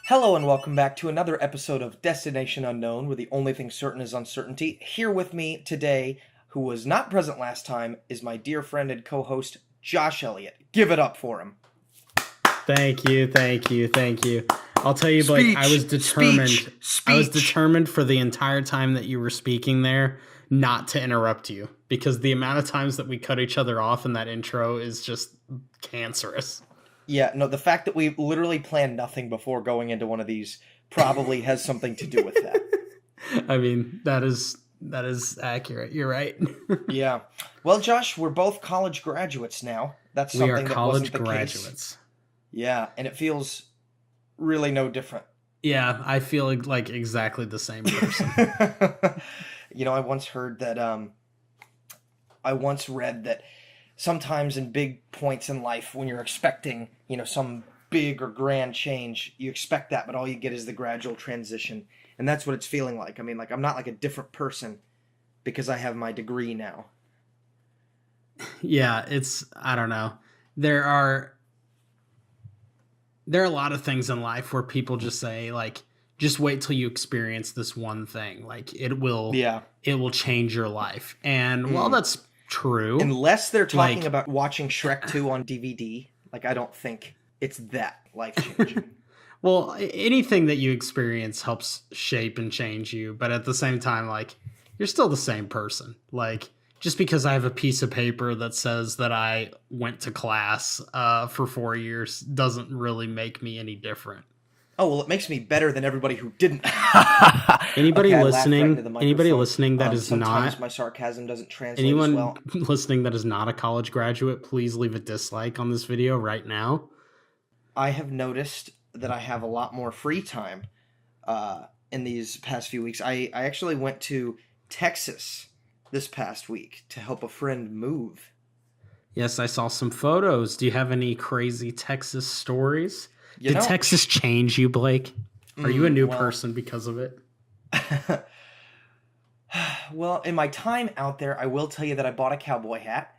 Hello and welcome back to another episode of Destination Unknown, where the only thing certain is uncertainty. Here with me today, who was not present last time, is my dear friend and co-host, Josh Elliott. Give it up for him. Thank you. I'll tell you, Blake, I was determined. I was determined for the entire time that you were speaking there not to interrupt you, because the amount of times that we cut each other off in that intro is just cancerous. Yeah, no, the fact that we literally planned nothing before going into one of these probably has something to do with that. I mean, that is accurate. You're right. Yeah. Well, Josh, we're both college graduates now. That's something We are that college wasn't the graduates. case. Yeah, and it feels really no different. Yeah, I feel like exactly the same person. I once heard that, I once read that sometimes in big points in life, when you're expecting, some big or grand change, you expect that, but all you get is the gradual transition. And that's what it's feeling like. I mean, I'm not like a different person because I have my degree now. Yeah, I don't know. There are a lot of things in life where people just say, like, just wait till you experience this one thing. Like, it will change your life. And while that's true, unless they're talking about watching Shrek 2 on DVD, I don't think it's that life-changing. Well, anything that you experience helps shape and change you, but at the same time, you're still the same person. Just because I have a piece of paper that says that I went to class for 4 years doesn't really make me any different. Oh, well, it makes me better than everybody who didn't. Anybody listening that is sometimes not... my sarcasm doesn't translate as well. Anyone listening that is not a college graduate, please leave a dislike on this video right now. I have noticed that I have a lot more free time in these past few weeks. I actually went to Texas this past week to help a friend move. Yes, I saw some photos. Do you have any crazy Texas stories? Did Texas change you, Blake? Are you a new person because of it? Well, in my time out there, I will tell you that I bought a cowboy hat.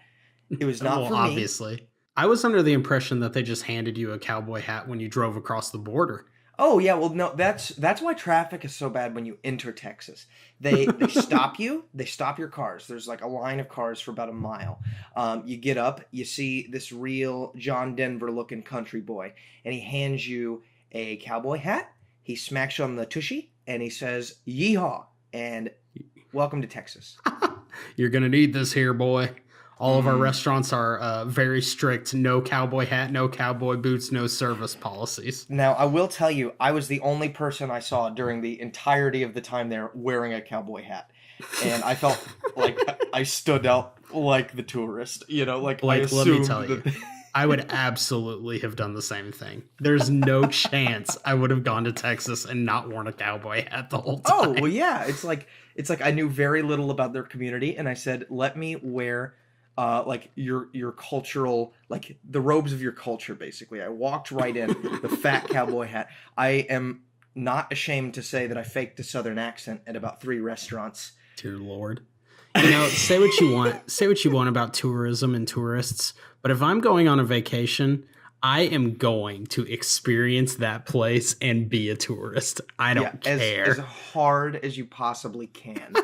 It was not for me. Obviously. I was under the impression that they just handed you a cowboy hat when you drove across the border. Oh, yeah, well, no, that's why traffic is so bad when you enter Texas. They stop you, they stop your cars. There's a line of cars for about a mile. You get up, you see this real John Denver-looking country boy, and he hands you a cowboy hat, he smacks you on the tushy, and he says, "Yeehaw," and welcome to Texas. You're gonna need this here, boy. All of our restaurants are very strict. No cowboy hat, no cowboy boots, no service policies. Now, I will tell you, I was the only person I saw during the entirety of the time there wearing a cowboy hat. And I felt like I stood out like the tourist. Blake, let me tell you, I would absolutely have done the same thing. There's no chance I would have gone to Texas and not worn a cowboy hat the whole time. Oh, well, yeah. It's like I knew very little about their community, and I said, let me wear... your cultural, the robes of your culture, basically. I walked right in, the fat cowboy hat. I am not ashamed to say that I faked a southern accent at about 3 restaurants. Dear Lord. Say what you want. Say what you want about tourism and tourists, but if I'm going on a vacation, I am going to experience that place and be a tourist. I don't care. As hard as you possibly can.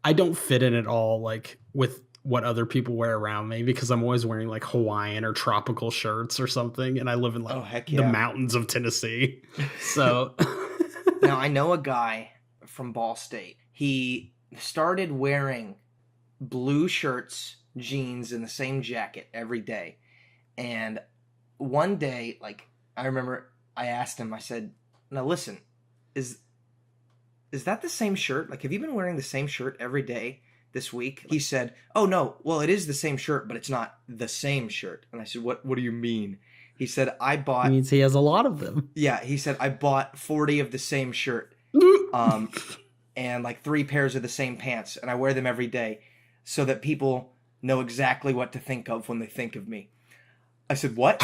I don't fit in at all, with what other people wear around me, because I'm always wearing Hawaiian or tropical shirts or something, and I live in the mountains of Tennessee. So now I know a guy from Ball State. He started wearing blue shirts, jeans, and the same jacket every day. And one day, I remember I asked him, I said, "Now listen, is that the same shirt? Have you been wearing the same shirt every day this week?" He said, "Oh, no, well, it is the same shirt, but it's not the same shirt." And I said, What do you mean?" He said, It means he has a lot of them. Yeah, he said, "I bought 40 of the same shirt, and 3 pairs of the same pants, and I wear them every day so that people know exactly what to think of when they think of me." I said, "What?"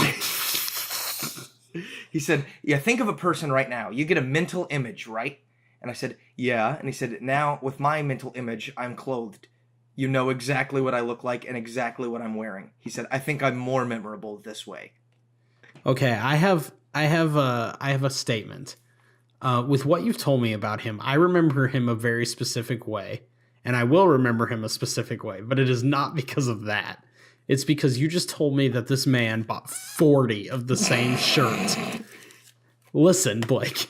He said, "Yeah, think of a person right now. You get a mental image, right?" And I said, "Yeah." And he said, "Now, with my mental image, I'm clothed. You know exactly what I look like and exactly what I'm wearing." He said, "I think I'm more memorable this way." Okay, I have I have a statement. With what you've told me about him, I remember him a very specific way, and I will remember him a specific way, but it is not because of that. It's because you just told me that this man bought 40 of the same shirt. Listen, Blake,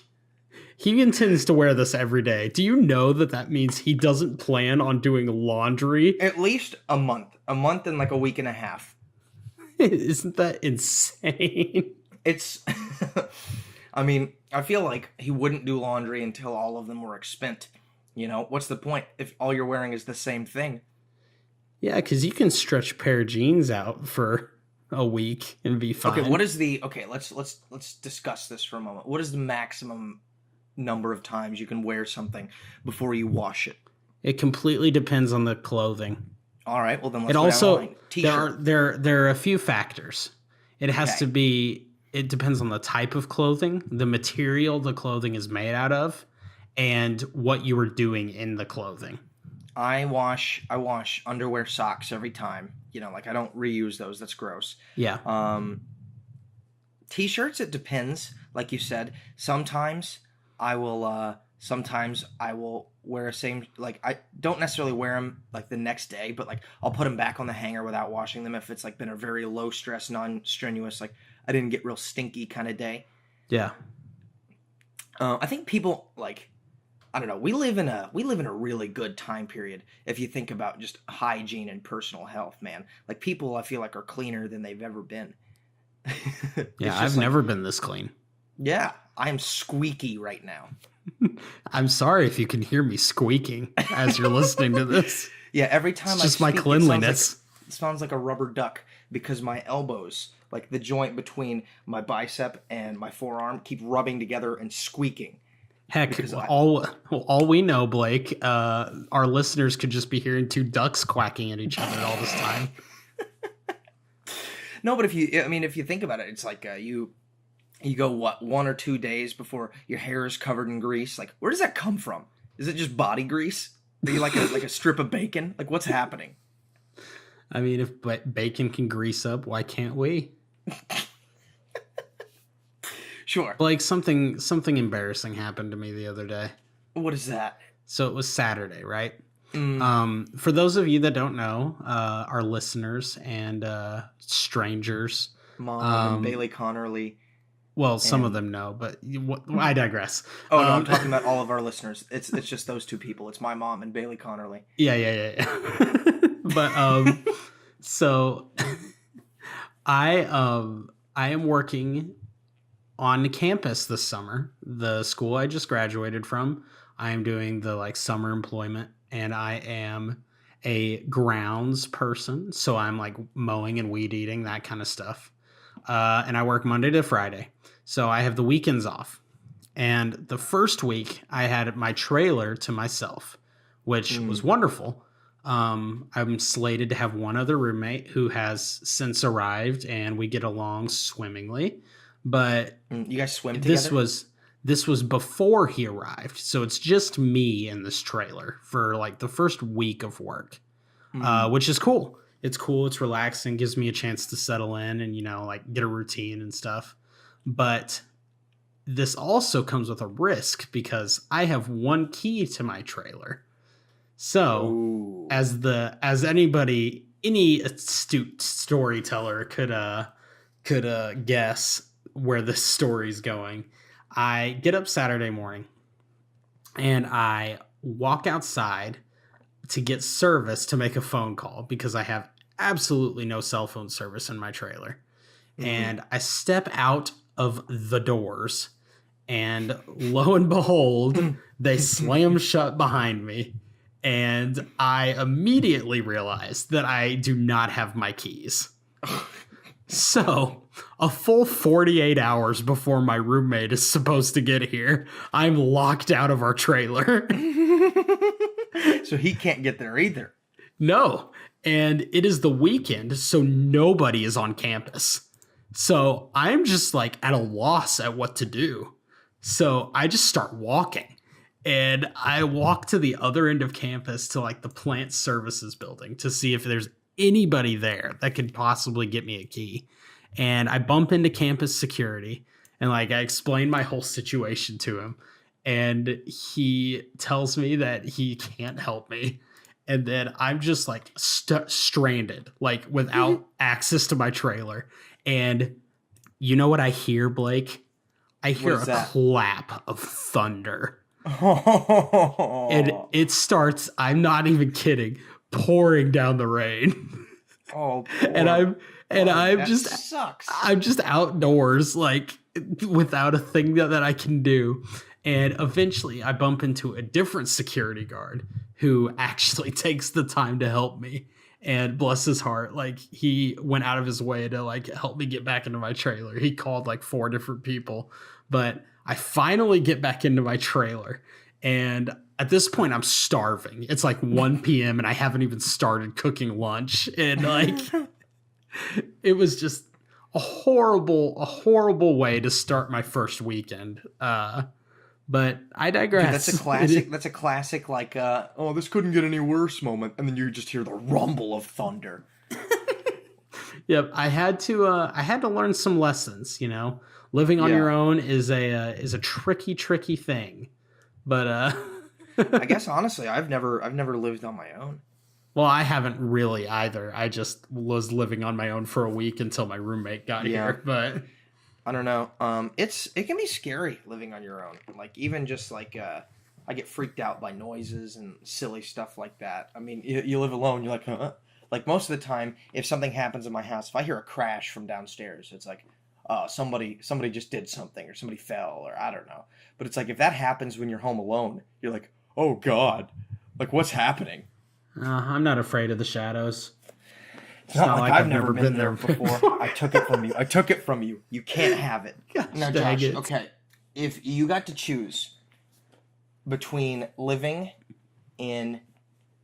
he intends to wear this every day. Do you know that that means he doesn't plan on doing laundry? At least a month. A month and like a week and a half. Isn't that insane? It's... I mean, I feel like he wouldn't do laundry until all of them were spent. You know, what's the point if all you're wearing is the same thing? Yeah, because you can stretch a pair of jeans out for a week and be fine. Okay, what is the... Okay, let's discuss this for a moment. What is the maximum number of times you can wear something before you wash it? It completely depends on the clothing. All right, well then let's It go down the also line. T-shirt. there are a few factors. It has Okay. to be. It depends on the type of clothing, the material the clothing is made out of, and what you were doing in the clothing. I wash underwear, socks every time. You know, like I don't reuse those. That's gross. Yeah. T-shirts, it depends. Like you said, sometimes I will wear a same, like I don't necessarily wear them like the next day, but like I'll put them back on the hanger without washing them if it's like been a very low stress, non-strenuous, like I didn't get real stinky kind of day. Yeah. I think people like, I don't know, we live in a really good time period if you think about just hygiene and personal health, man. Like people I feel like are cleaner than they've ever been. Yeah, I've never been this clean. Yeah, I'm squeaky right now. I'm sorry if you can hear me squeaking as you're listening to this. Yeah, every time It's I just my speak, cleanliness. it sounds like a rubber duck because my elbows, like the joint between my bicep and my forearm, keep rubbing together and squeaking. Heck, all we know, Blake, our listeners could just be hearing two ducks quacking at each other all this time. No, but if you think about it, it's like you go, what, 1 or 2 days before your hair is covered in grease. Like, where does that come from? Is it just body grease? Are you like a strip of bacon? Like, what's happening? I mean, if bacon can grease up, why can't we? Sure. Blake, something embarrassing happened to me the other day. What is that? So it was Saturday, right? For those of you that don't know, our listeners and strangers, Mom and Bailey Connerly. well, some of them know, but I digress. Oh, no, I'm talking about all of our listeners. It's just those two people. It's my mom and Bailey Connerly. Yeah. But so I am working on campus this summer. The school I just graduated from, I am doing the like summer employment, and I am a grounds person. So I'm like mowing and weed eating, that kind of stuff. And I work Monday to Friday. So I have the weekends off. And the first week I had my trailer to myself, which was wonderful. I'm slated to have one other roommate who has since arrived, and we get along swimmingly. But you guys swim together? This was before he arrived, so it's just me in this trailer for like the first week of work, which is cool. It's cool. It's relaxing. Gives me a chance to settle in and, like get a routine and stuff. But this also comes with a risk because I have one key to my trailer. So as any astute storyteller could guess where this story's going, I get up Saturday morning and I walk outside to get service to make a phone call because I have absolutely no cell phone service in my trailer. And I step out of the doors and lo and behold, they slam shut behind me. And I immediately realized that I do not have my keys. So, a full 48 hours before my roommate is supposed to get here, I'm locked out of our trailer. So he can't get there either. No. And it is the weekend, so nobody is on campus. So, I'm just like at a loss at what to do. So, I just start walking. And I walk to the other end of campus to like the plant services building to see if there's anybody there that could possibly get me a key. And I bump into campus security And like I explained my whole situation to him, and he tells me that he can't help me. And then I'm just like stranded, like without access to my trailer. And you know what I hear, Blake? I hear a clap of thunder. And it starts, I'm not even kidding, pouring down the rain. Oh, and I'm just sucks. I'm just outdoors, like without a thing that I can do. And eventually I bump into a different security guard who actually takes the time to help me. And bless his heart, like he went out of his way to like help me get back into my trailer. He called like 4 different people, but I finally get back into my trailer. And at this point I'm starving. It's like 1 p.m. and I haven't even started cooking lunch. And like it was just a horrible way to start my first weekend. But I digress. Dude, that's a classic. That's a classic. Like, oh, this couldn't get any worse moment, and then you just hear the rumble of thunder. Yep, I had to learn some lessons. You know, living on your own is a tricky thing. But I guess honestly, I've never lived on my own. Well, I haven't really either. I just was living on my own for a week until my roommate got here. But I don't know. It can be scary living on your own. Like even just like I get freaked out by noises and silly stuff like that. I mean, you live alone. You're like, huh? Like most of the time, if something happens in my house, if I hear a crash from downstairs, it's like, somebody just did something or somebody fell or I don't know. But it's like if that happens when you're home alone, you're like, oh God, like what's happening? I'm not afraid of the shadows. It's not like I've never been there before. I took it from you. You can't have it. Gosh, now, Josh, okay. If you got to choose between living in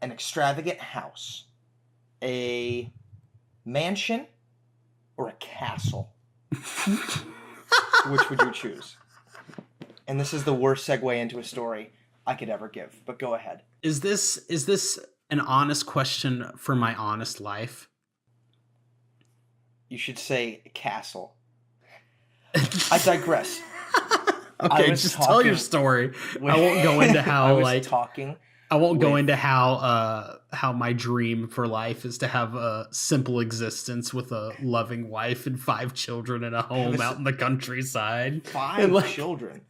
an extravagant house, a mansion, or a castle, which would you choose? And this is the worst segue into a story I could ever give, but go ahead. Is this an honest question for my honest life? You should say castle. I digress. Okay, just tell your story. I won't go into how I won't go into how my dream for life is to have a simple existence with a loving wife and 5 children in a home out in the countryside. 5 children.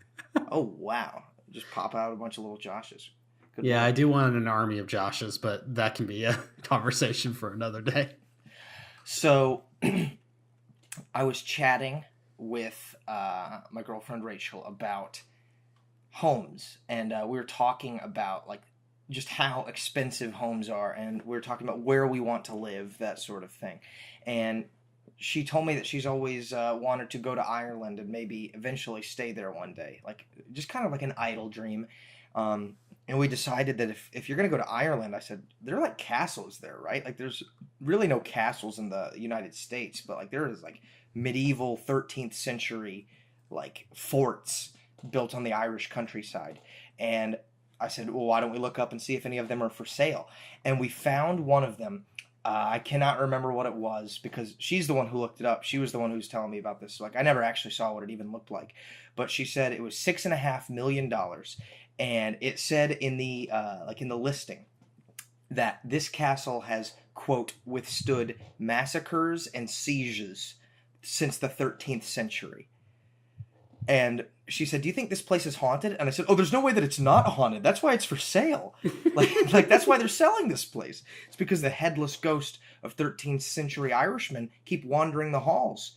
Oh wow! Just pop out a bunch of little Joshes. Good luck. I do want an army of Joshes, but that can be a conversation for another day. So, I was chatting with my girlfriend Rachel about homes, and we were talking about like just how expensive homes are, and we were talking about where we want to live, that sort of thing. And she told me that she's always wanted to go to Ireland and maybe eventually stay there one day, like just kind of like an idle dream. And we decided that if you're going to go to Ireland, I said, there are like castles there, right? Like there's really no castles in the United States, but like there is like medieval 13th century like forts built on the Irish countryside. And I said, well, why don't we look up and see if any of them are for sale? And we found one of them. I cannot remember what it was because she's the one who looked it up. She was the one who was telling me about this. So, like I never actually saw what it even looked like, but she said it was $6.5 million. And it said in the listing that this castle has, quote, withstood massacres and sieges since the 13th century. And she said, do you think this place is haunted? And I said, oh, there's no way that it's not haunted. That's why it's for sale. like that's why they're selling this place. It's because the headless ghost of 13th century Irishmen keep wandering the halls.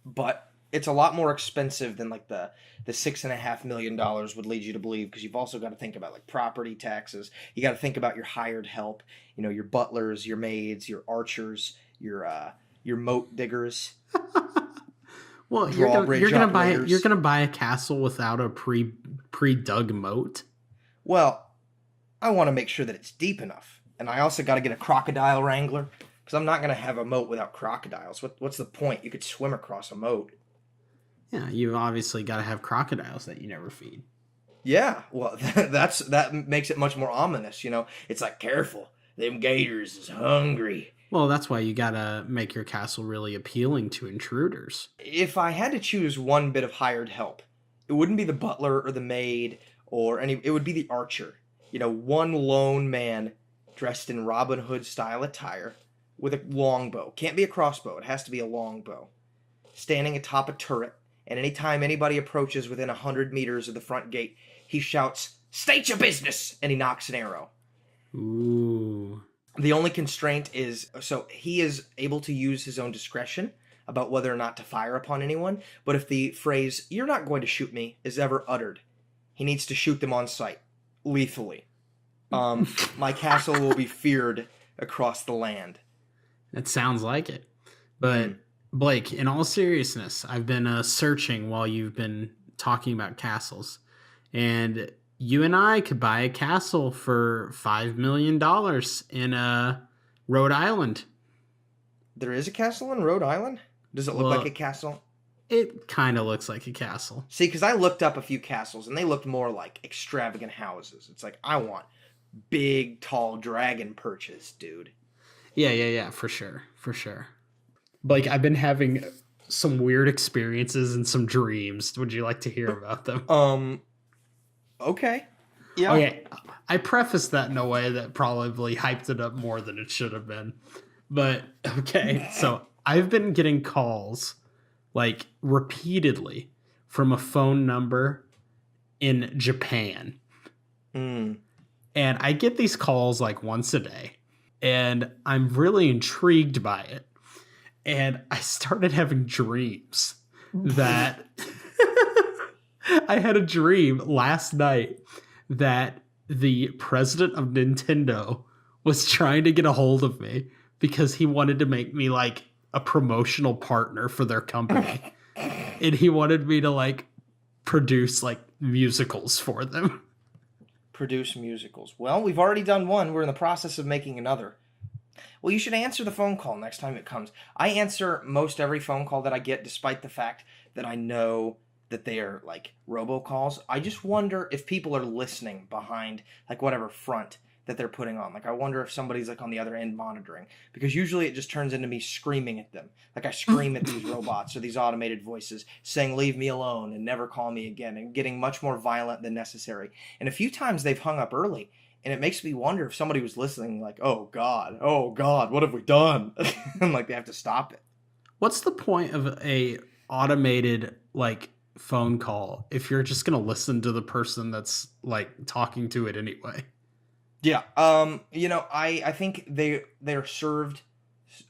But it's a lot more expensive than like the $6.5 million would lead you to believe, because you've also got to think about like property taxes. You got to think about your hired help, you know, your butlers, your maids, your archers, your moat diggers. Well, you're gonna buy a castle without a pre-dug moat. Well, I want to make sure that it's deep enough, and I also got to get a crocodile wrangler, because I'm not gonna have a moat without crocodiles. What's the point? You could swim across a moat. Yeah, you've obviously got to have crocodiles that you never feed. Yeah, well, that makes it much more ominous. You know, it's like, careful, them gators is hungry. Well, that's why you gotta make your castle really appealing to intruders. If I had to choose one bit of hired help, it wouldn't be the butler or the maid or any. It would be the archer. One lone man dressed in Robin Hood style attire with a longbow. Can't be a crossbow. It has to be a longbow. Standing atop a turret, and anytime anybody approaches within 100 meters of the front gate, he shouts, "State your business!" and he knocks an arrow. Ooh. The only constraint is, so he is able to use his own discretion about whether or not to fire upon anyone, but if the phrase, "You're not going to shoot me," is ever uttered, he needs to shoot them on sight, lethally. My castle will be feared across the land. It sounds like it. But, Blake, in all seriousness, I've been searching while you've been talking about castles, and you and I could buy a castle for $5 million in Rhode Island. There is a castle in Rhode Island? Does it look like a castle? It kind of looks like a castle. See, because I looked up a few castles, and they looked more like extravagant houses. It's like, I want big, tall dragon perches, dude. Yeah, for sure. Blake, I've been having some weird experiences and some dreams. Would you like to hear about them? Okay. Yeah. Okay. I prefaced that in a way that probably hyped it up more than it should have been. But, okay. So, I've been getting calls, like, repeatedly from a phone number in Japan. And I get these calls, like, once a day. And I'm really intrigued by it. And I started having dreams that... I had a dream last night that the president of Nintendo was trying to get a hold of me because he wanted to make me like a promotional partner for their company. And he wanted me to like produce like musicals for them. Produce musicals. Well, we've already done one. We're in the process of making another. Well, you should answer the phone call next time it comes. I answer most every phone call that I get, despite the fact that I know that they are like robocalls. I just wonder if people are listening behind like whatever front that they're putting on. Like I wonder if somebody's like on the other end monitoring, because usually it just turns into me screaming at them. Like I scream at these robots or these automated voices saying, "Leave me alone and never call me again," and getting much more violent than necessary. And a few times they've hung up early, and it makes me wonder if somebody was listening like, oh God, what have we done?" And like they have to stop it. What's the point of a automated like phone call if you're just gonna listen to the person that's like talking to it anyway? Yeah. I think they're served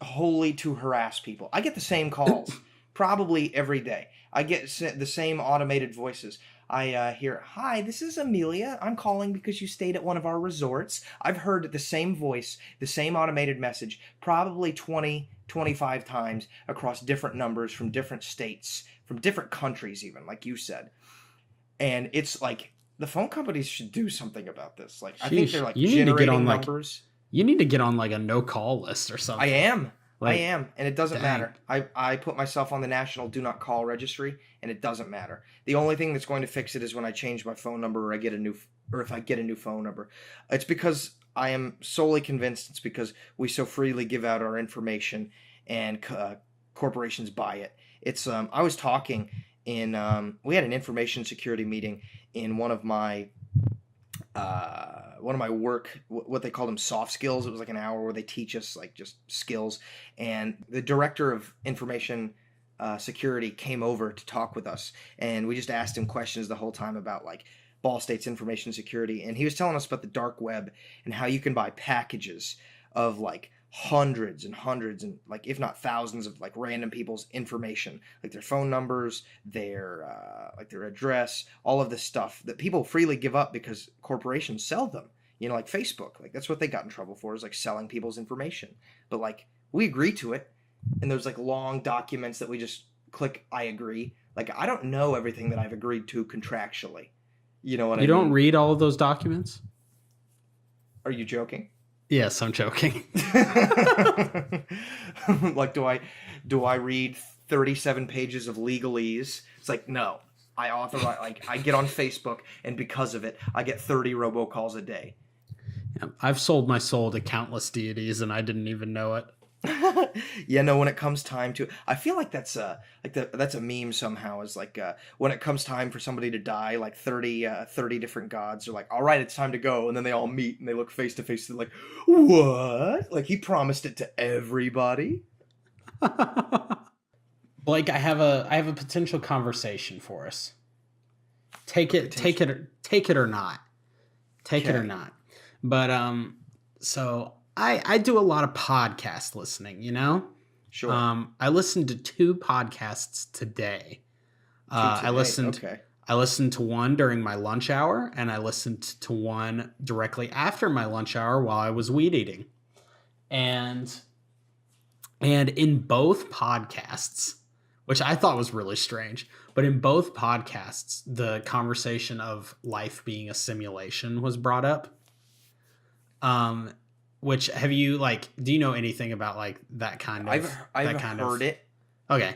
wholly to harass people. I get the same calls probably every day. I get the same automated voices. I hear, "Hi, this is Amelia. I'm calling because you stayed at one of our resorts." I've heard the same voice, the same automated message, probably 20, 25 times across different numbers from different states, from different countries even, like you said. And it's like, the phone companies should do something about this. Like, I think they're like generating numbers. You need to get on like a no-call list or something. I am, and it doesn't matter. I put myself on the National Do Not Call registry, and it doesn't matter. The only thing that's going to fix it is when I change my phone number, or if I get a new phone number. It's because I am solely convinced it's because we so freely give out our information, and corporations buy it. It's I was talking in we had an information security meeting in one of my work, what they call them, soft skills. It was like an hour where they teach us like just skills, and the director of information security came over to talk with us, and we just asked him questions the whole time about like Ball State's information security, and he was telling us about the dark web and how you can buy packages of like hundreds and like if not thousands of like random people's information, like their phone numbers, their address, all of this stuff that people freely give up because corporations sell them. Like Facebook, like that's what they got in trouble for, is like selling people's information. But like we agree to it, and there's like long documents that we just click I agree. Like I don't know everything that I've agreed to contractually. You know what I mean? You don't read all of those documents? Are you joking? Yes, I'm joking. Like, do I read 37 pages of legalese? It's like, no. I authorize, like, I get on Facebook, and because of it, I get 30 robocalls a day. Yeah, I've sold my soul to countless deities, and I didn't even know it. Yeah, no, when it comes time to, I feel like that's a meme somehow, is like, when it comes time for somebody to die, like 30 different gods are like, all right, it's time to go, and then they all meet and they look face to face, they're like, what? Like, he promised it to everybody. Blake, I have a potential conversation for us. Take it or not. Take it or Okay. not. But so I do a lot of podcast listening, you know? Sure. I listened to 2 podcasts today. Two I today. listened Okay. I listened to one during my lunch hour, and I listened to one directly after my lunch hour while I was weed eating. And in both podcasts, which I thought was really strange, but in both podcasts, the conversation of life being a simulation was brought up. Which have you like? Do you know anything about like that kind of? I've heard it. Okay,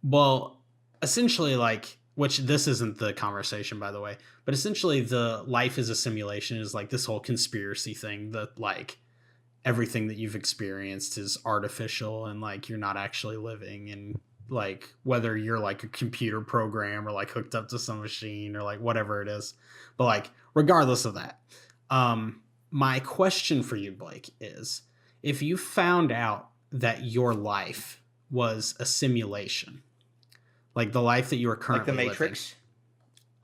well, essentially, like, which this isn't the conversation, by the way, but essentially, the life is a simulation is like this whole conspiracy thing that like everything that you've experienced is artificial and like you're not actually living, and like whether you're like a computer program or like hooked up to some machine or like whatever it is, but like regardless of that, my question for you, Blake, is if you found out that your life was a simulation, like the life that you are Like currently the Matrix.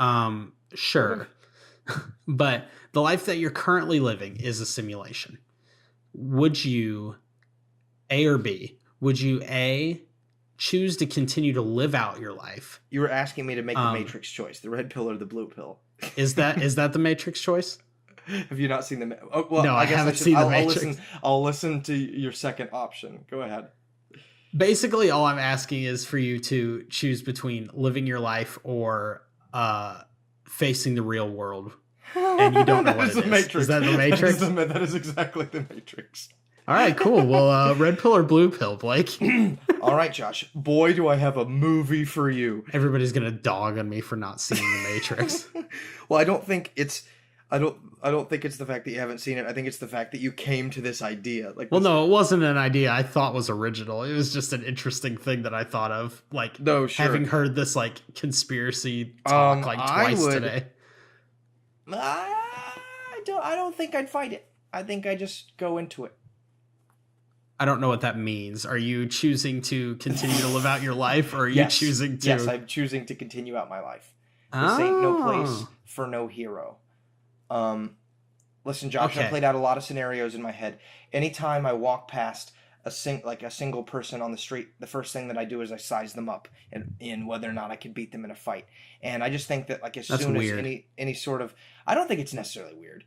living, sure, but the life that you're currently living is a simulation. Would you, A or B, would you A, choose to continue to live out your life? You were asking me to make the Matrix choice, the red pill or the blue pill. Is that the Matrix choice? Have you not seen the? Oh, well, No, I guess haven't should, seen the I'll Matrix. listen. I'll listen to your second option. Go ahead. Basically, all I'm asking is for you to choose between living your life or facing the real world, and you don't know what it is. Matrix. Is that the Matrix? That is exactly the Matrix. All right, cool. Well, red pill or blue pill, Blake? All right, Josh. Boy, do I have a movie for you. Everybody's gonna dog on me for not seeing the Matrix. Well, I don't think it's the fact that you haven't seen it. I think it's the fact that you came to this idea. Like, Well, no, it wasn't an idea I thought was original. It was just an interesting thing that I thought of, like, No, sure. having heard this like conspiracy talk like twice today. I don't think I'd fight it. I think I just go into it. I don't know what that means. Are you choosing to continue to live out your life, or are you choosing to? Yes, I'm choosing to continue out my life. This ain't no place for no hero. Listen, Josh, Okay. I played out a lot of scenarios in my head. Anytime I walk past a single person on the street, the first thing that I do is I size them up in whether or not I can beat them in a fight. And I just think that like as That's soon weird. as any sort of, I don't think it's necessarily weird.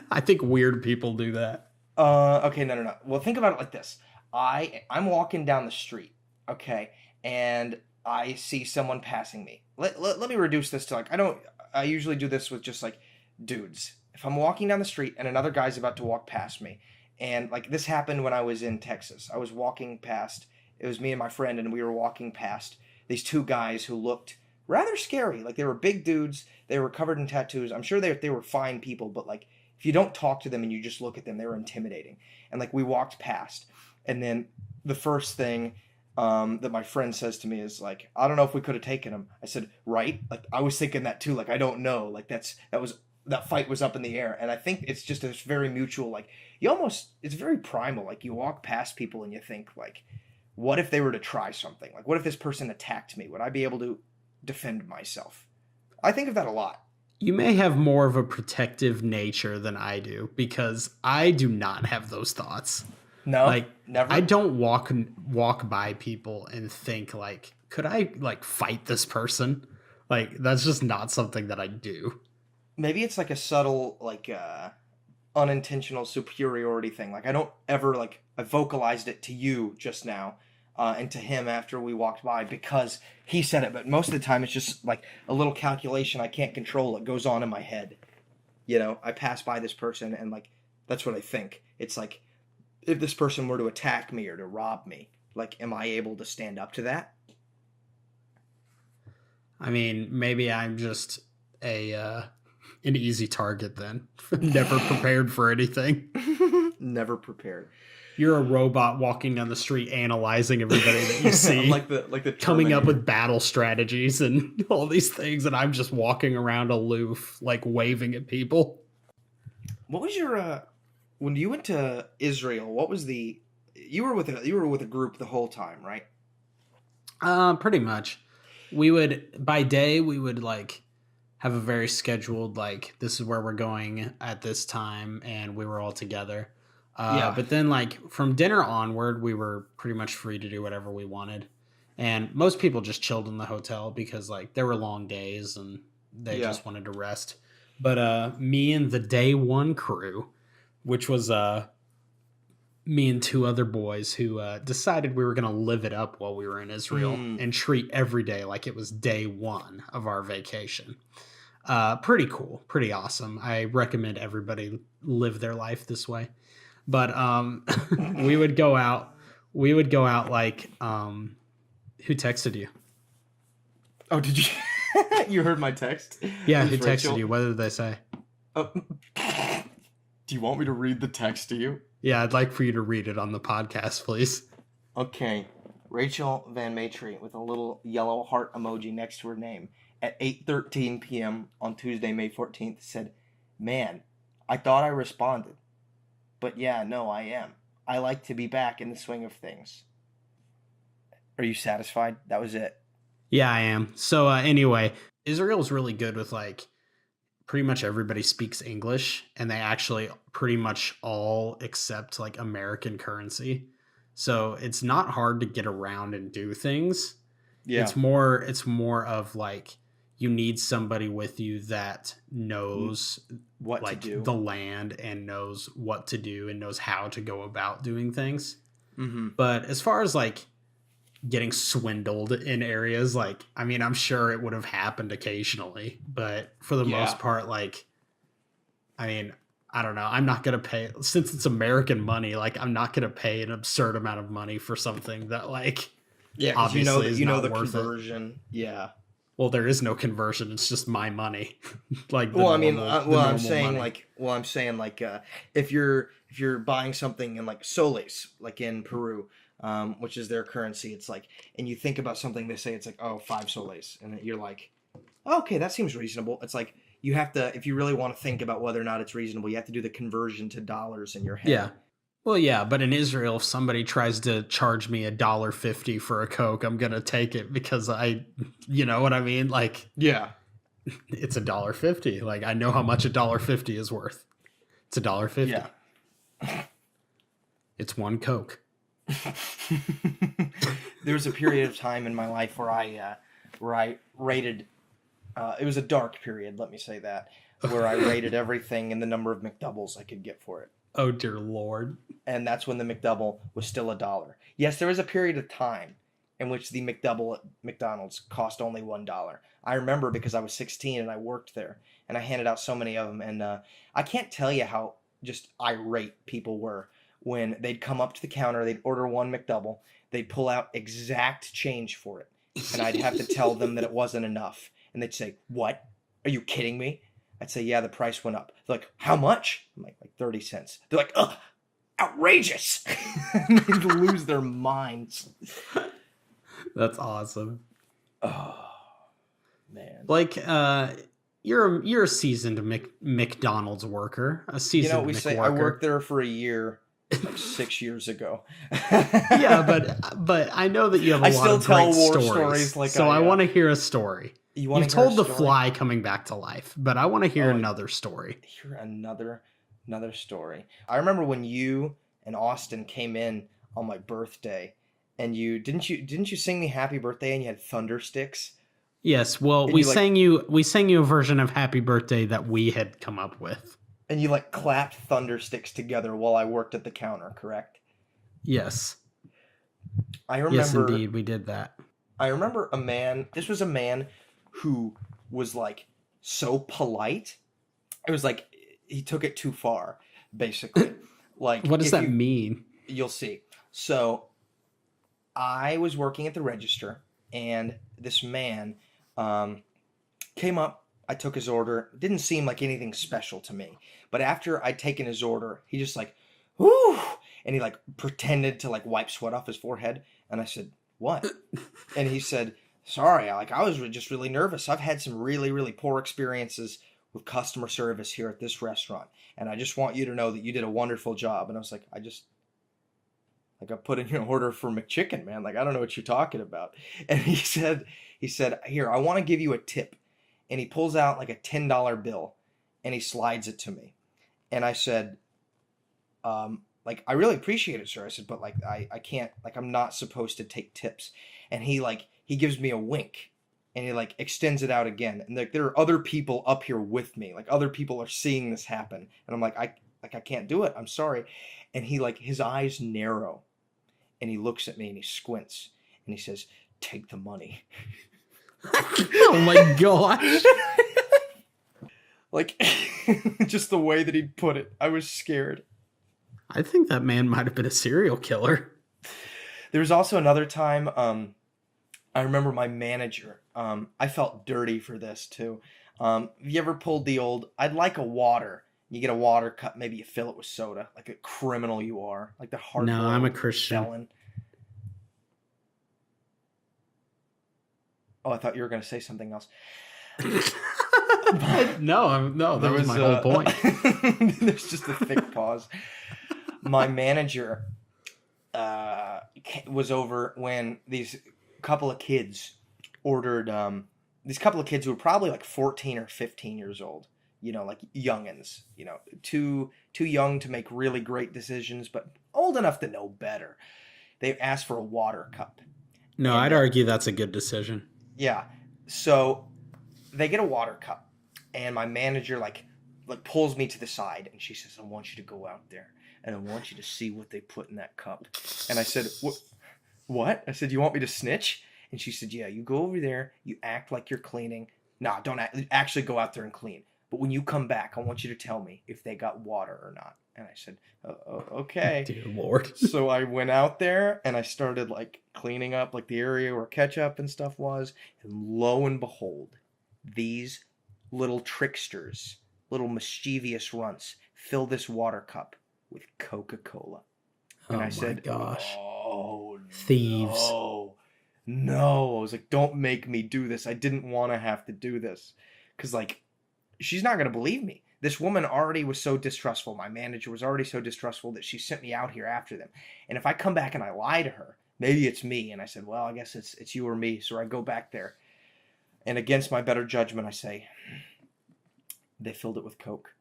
I think weird people do that. Okay, no. Well, think about it like this. I'm walking down the street, okay, and I see someone passing me. Let me reduce this to like, I usually do this with just like dudes. If I'm walking down the street and another guy's about to walk past me, and like this happened when I was in Texas. I was walking past, it was me and my friend, and we were walking past these 2 guys who looked rather scary. Like they were big dudes, they were covered in tattoos. I'm sure they were fine people, but like if you don't talk to them and you just look at them, they were intimidating. And like we walked past, and then the first thing that my friend says to me is like, I don't know if we could have taken him. I said, right? Like I was thinking that too. Like I don't know. Like that fight was up in the air. And I think it's just a very mutual, like it's very primal. Like you walk past people and you think like, what if they were to try something? Like what if this person attacked me? Would I be able to defend myself? I think of that a lot. You may have more of a protective nature than I do, because I do not have those thoughts. No, Like, never. I don't walk by people and think like, could I like fight this person? Like that's just not something that I do. Maybe it's like a subtle, like, unintentional superiority thing. Like, I don't ever, like, I vocalized it to you just now, and to him after we walked by because he said it. But most of the time, it's just, like, a little calculation I can't control. It goes on in my head. You know, I pass by this person, and, like, that's what I think. It's like, if this person were to attack me or to rob me, like, am I able to stand up to that? I mean, maybe I'm just an easy target then. Never prepared for anything. Never prepared. You're a robot walking down the street analyzing everybody that you see. like the coming up Terminator. with battle strategies and all these things, and I'm just walking around aloof, like waving at people. What was your when you went to Israel? What was you were with a group the whole time, right? Pretty much. By day we would like have a very scheduled, like, this is where we're going at this time, and we were all together. Yeah. But then, like, from dinner onward, we were pretty much free to do whatever we wanted. And most people just chilled in the hotel because, like, there were long days and they just wanted to rest. But me and the day one crew, which was me and two other boys who decided we were going to live it up while we were in Israel and treat every day like it was day one of our vacation. Pretty cool, pretty awesome. I recommend everybody live their life this way. But we would go out like who texted you? Oh, did you you heard my text? Yeah, who texted you? What did they say? Do you want me to read the text to you? Yeah, I'd like for you to read it on the podcast, please. Okay. Rachel Van Matry with a little yellow heart emoji next to her name at 8:13 p.m. on Tuesday, May 14th said, "Man, I thought I responded. But yeah, no, I am. I like to be back in the swing of things." Are you satisfied? That was it. Yeah, I am. So anyway, Israel's really good with, like, pretty much everybody speaks English, and they actually pretty much all accept, like, American currency. So it's not hard to get around and do things. Yeah. It's more of, like, you need somebody with you that knows what like to do, the land, and knows what to do and knows how to go about doing things. Mm-hmm. But as far as, like, getting swindled in areas, like, I mean, I'm sure it would have happened occasionally, but for the most part, like, I mean, I don't know. I'm not going to pay, since it's American money, like, I'm not going to pay an absurd amount of money for something that, like, obviously you know is the not worth conversion. it. Yeah. Well, there is no conversion. It's just my money. Like, I'm saying if you're buying something in, like, soles, like in Peru, which is their currency, it's like, and you think about something, they say it's like, oh, 5 soles, and you're like, oh, okay, that seems reasonable. It's like, you have to, if you really want to think about whether or not it's reasonable, you have to do the conversion to dollars in your head. Yeah. Well, yeah, but in Israel, if somebody tries to charge me $1.50 for a Coke, I'm gonna take it because you know what I mean? Like, yeah, it's $1.50. Like, I know how much $1.50 is worth. It's $1.50. Yeah. It's one Coke. There was a period of time in my life where I rated. It was a dark period, let me say that, where I rated everything and the number of McDoubles I could get for it. Oh, dear Lord. And that's when the McDouble was still $1. Yes, there was a period of time in which the McDouble at McDonald's cost only $1. I remember because I was 16 and I worked there, and I handed out so many of them, and I can't tell you how just irate people were when they'd come up to the counter, they'd order one McDouble, they'd pull out exact change for it, and I'd have to tell them that it wasn't enough, and they'd say, "What? Are you kidding me?" I'd say, "Yeah, the price went up." They're like, "How much?" I'm like 30 cents. They're like, "Ugh, outrageous." They'd lose their minds. That's awesome. Oh, man. Like, you're a seasoned McDonald's worker. A seasoned we say I worked there for a year, like 6 years ago. Yeah, but I know that you have a lot of great stories. Like, so I want to hear a story. You've told the fly coming back to life, but I want to hear another story. Hear another story. I remember when you and Austin came in on my birthday, and you didn't you sing me happy birthday, and you had thunder sticks? Yes, well, we sang you a version of Happy Birthday that we had come up with. And you, like, clapped thunder sticks together while I worked at the counter, correct? Yes. I remember. Yes, indeed, we did that. I remember this was a man who was, like, so polite. It was like he took it too far, basically. Like, what does that mean? You'll see. So I was working at the register, and this man came up. I took his order. It didn't seem like anything special to me. But after I'd taken his order, he just like, "Whoo!" And he like pretended to like wipe sweat off his forehead. And I said, what? And he said, sorry, I was just really nervous. I've had some really, really poor experiences with customer service here at this restaurant. And I just want you to know that you did a wonderful job. And I was like, I put in an order for McChicken, man. Like, I don't know what you're talking about. And he said, here, I want to give you a tip. And he pulls out like a $10 bill and he slides it to me. And I said, like, I really appreciate it, sir. I said, but like, I can't, like, I'm not supposed to take tips. And he gives me a wink and he like extends it out again. And like, there are other people up here with me. Like, other people are seeing this happen. And I'm like, I can't do it. I'm sorry. And he like, his eyes narrow and he looks at me and he squints and he says, take the money. Oh my gosh. Like, just the way that he put it, I was scared. I think that man might have been a serial killer. There was also another time, I remember my manager, I felt dirty for this too. Have you ever pulled the old, I'd like a water. You get a water cup, maybe you fill it with soda, like a criminal you are, like the hard. No, I'm a Christian. Felon. Oh, I thought you were going to say something else. No, that was my whole point. There's just a thick pause. My manager was over when these couple of kids ordered, these couple of kids who were probably like 14 or 15 years old, you know, like youngins, you know, too young to make really great decisions, but old enough to know better. They asked for a water cup. No, I'd argue that's a good decision. Yeah. So they get a water cup and my manager like pulls me to the side and she says, I want you to go out there and I want you to see what they put in that cup. And I said, what? I said, you want me to snitch? And she said, yeah, you go over there, you act like you're cleaning. No, don't actually go out there and clean. But when you come back, I want you to tell me if they got water or not. And I said, okay. Dear Lord. So I went out there and I started like cleaning up like the area where ketchup and stuff was. And lo and behold, these little tricksters, little mischievous runts, fill this water cup with Coca-Cola. And I said, gosh. Oh, thieves. No. I was like, don't make me do this. I didn't want to have to do this. Because like, she's not going to believe me. This woman already was so distrustful. My manager was already so distrustful that she sent me out here after them. And if I come back and I lie to her, maybe it's me. And I said, well, I guess it's you or me. So I go back there. And against my better judgment, I say, they filled it with Coke.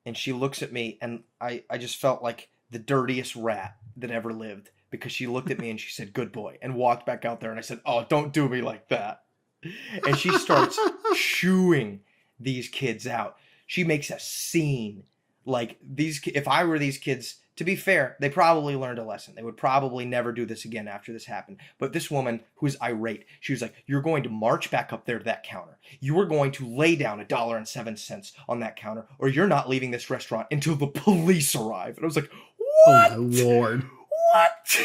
And she looks at me and I just felt like the dirtiest rat that ever lived because she looked at me and she said, good boy, and walked back out there. And I said, oh, don't do me like that. And she starts chewing these kids out. She makes a scene. Like if I were these kids, to be fair, they probably learned a lesson. They would probably never do this again after this happened. But this woman who was irate, she was like, you're going to march back up there to that counter. You are going to lay down $1.07 on that counter, or you're not leaving this restaurant until the police arrive. And I was like, what? Oh my Lord. What?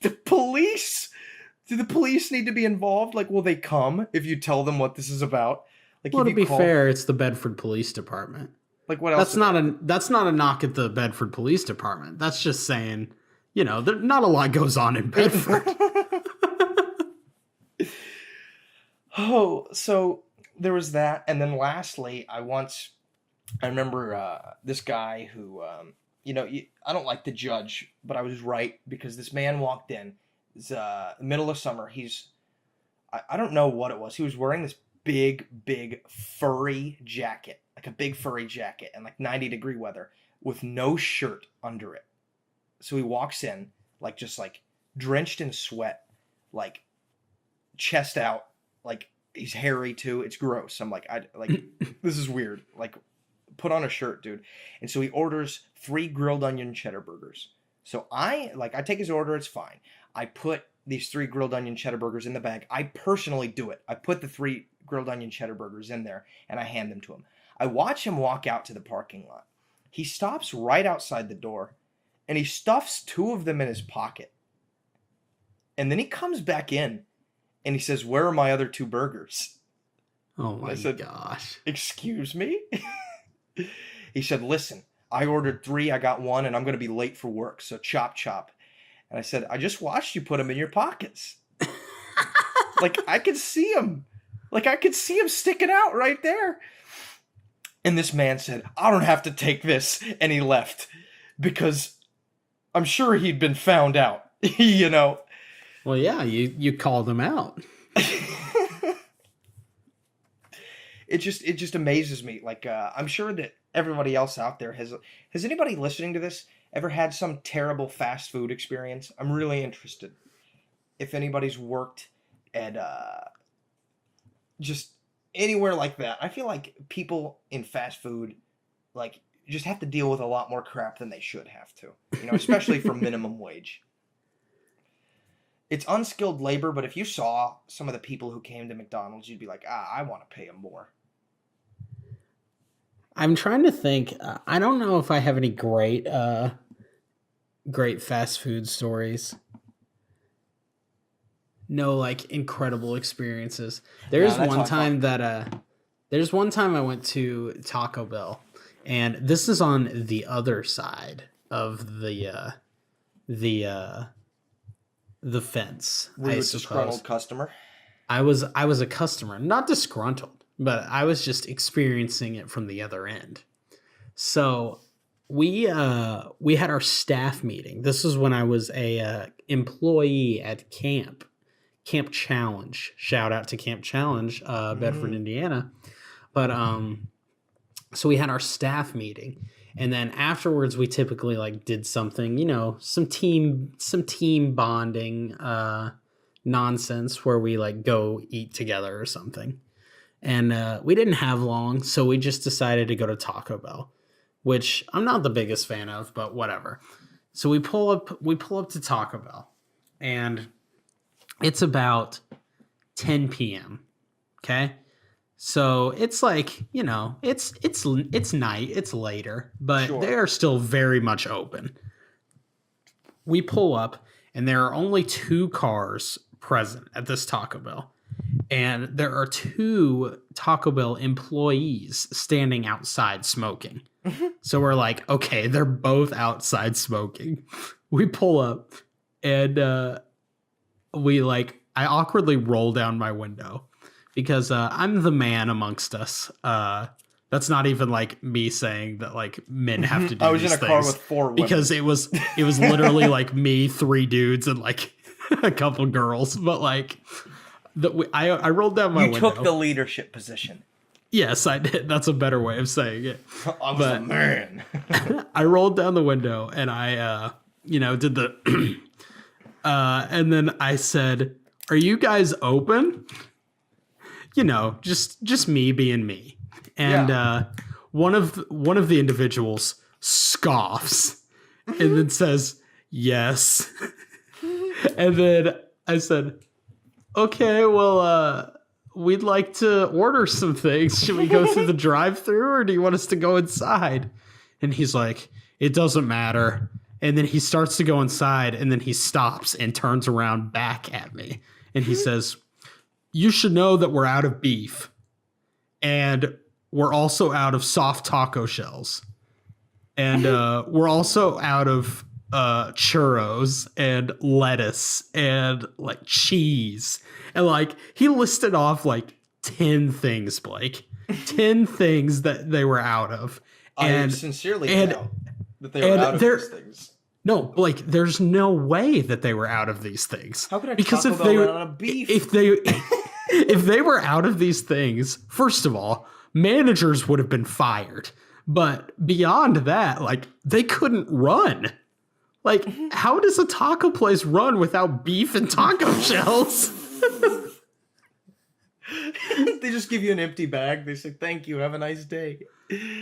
The police? Do the police need to be involved? Like, will they come if you tell them what this is about? Like, well, to be fair, it's the Bedford Police Department. Like, what else? That's not a knock at the Bedford Police Department. That's just saying, you know, not a lot goes on in Bedford. Oh, so there was that, and then lastly, I remember this guy who, you know, I don't like to judge, but I was right because this man walked in. It's middle of summer. I don't know what it was. He was wearing this big furry jacket, like a big furry jacket, and like 90-degree weather with no shirt under it. So he walks in like just like drenched in sweat, like chest out, like he's hairy too. It's gross. I'm like, this is weird. Like, put on a shirt, dude. And so he orders 3 grilled onion cheddar burgers. So I take his order. It's fine. I put these 3 grilled onion cheddar burgers in the bag. I personally do it. I put the 3 grilled onion cheddar burgers in there and I hand them to him. I watch him walk out to the parking lot. He stops right outside the door and he stuffs 2 of them in his pocket. And then he comes back in and he says, where are my other 2 burgers? Oh my gosh. Excuse me? He said, listen, I ordered 3, I got 1, and I'm going to be late for work, so chop chop. And I said, I just watched you put them in your pockets. Like, I could see them. Like, I could see them sticking out right there. And this man said, I don't have to take this. And he left. Because I'm sure he'd been found out, you know. Well, yeah, you called him out. It just amazes me. Like, I'm sure that everybody else out there has anybody listening to this ever had some terrible fast food experience? I'm really interested. If anybody's worked at just anywhere like that. I feel like people in fast food, like, just have to deal with a lot more crap than they should have to. You know, especially for minimum wage. It's unskilled labor, but if you saw some of the people who came to McDonald's, you'd be like, I want to pay them more. I'm trying to think. I don't know if I have any great fast food stories. No, like, incredible experiences. There's one time I went to Taco Bell, and this is on the other side of the fence. Were you a disgruntled customer? I was a customer, not disgruntled, but I was just experiencing it from the other end. So we had our staff meeting. This is when I was a employee at Camp Challenge. Shout out to Camp Challenge, Bedford, Indiana. But so we had our staff meeting, and then afterwards we typically like did something, you know, some team bonding nonsense where we like go eat together or something. And we didn't have long, so we just decided to go to Taco Bell, which I'm not the biggest fan of, but whatever. So we pull up to Taco Bell, and it's about 10 p.m. Okay, so it's like, you know, it's night, it's later, but sure, they are still very much open. We pull up, and there are only 2 cars present at this Taco Bell. And there are 2 Taco Bell employees standing outside smoking. So we're like, okay, they're both outside smoking. We pull up, and I awkwardly roll down my window because I'm the man amongst us. That's not even like me saying that like men have to do I was these in a car with 4 women. Because it was literally like me, 3 dudes, and like a couple girls. But like, I rolled down my window. You took the leadership position. Yes, I did. That's a better way of saying it. I was a man. I rolled down the window, and I, did the, and then I said, "Are you guys open?" You know, just me being me. And one of the individuals scoffs and then says, "Yes." And then I said, "Okay, well, we'd like to order some things. Should we go through the drive-thru, or do you want us to go inside?" And he's like, "It doesn't matter." And then he starts to go inside, and then he stops and turns around back at me. And he says, "You should know that we're out of beef, and we're also out of soft taco shells, and we're also out of churros and lettuce and like cheese." And like, he listed off like 10 things, Blake. 10 things that they were out of. And I sincerely doubt that they were out of these things. No, Blake, there's no way that they were out of these things. How could Taco Bell run out of beef? If they were out of these things, first of all, managers would have been fired. But beyond that, like, they couldn't run. Like, how does a taco place run without beef and taco shells? They just give you an empty bag. They say, "Thank you, have a nice day."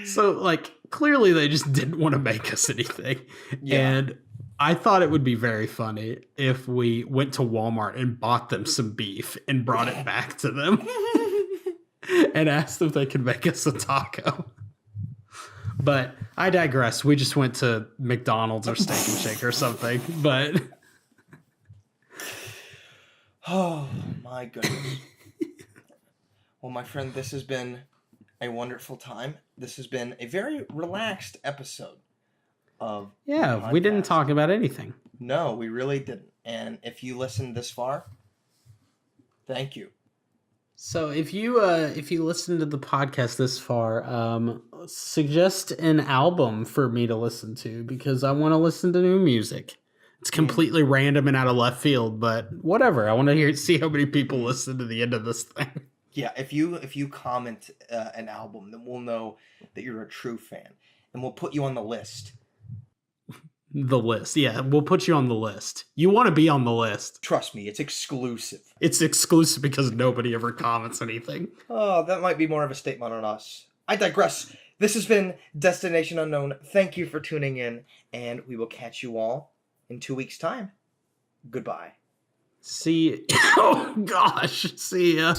So, like, clearly they just didn't want to make us anything. Yeah. And I thought it would be very funny if we went to Walmart and bought them some beef and brought it back to them and asked if they could make us a taco. But I digress. We just went to McDonald's or Steak and Shake or something. But oh my goodness. Well, my friend, this has been a wonderful time. This has been a very relaxed episode of Yeah, we didn't podcast. talk about anything. No, we really didn't. And if you listened this far, thank you. So if you listen to the podcast this far, suggest an album for me to listen to because I want to listen to new music. It's completely random and out of left field, but whatever. I want to see how many people listen to the end of this thing. Yeah, if you comment an album, then we'll know that you're a true fan, and we'll put you on the list. The list, yeah, we'll put you on the list. You want to be on the list. Trust me, it's exclusive. It's exclusive because nobody ever comments anything. Oh, that might be more of a statement on us. I digress. This has been Destination Unknown. Thank you for tuning in, and we will catch you all in 2 weeks' time. Goodbye. See, oh gosh, see ya.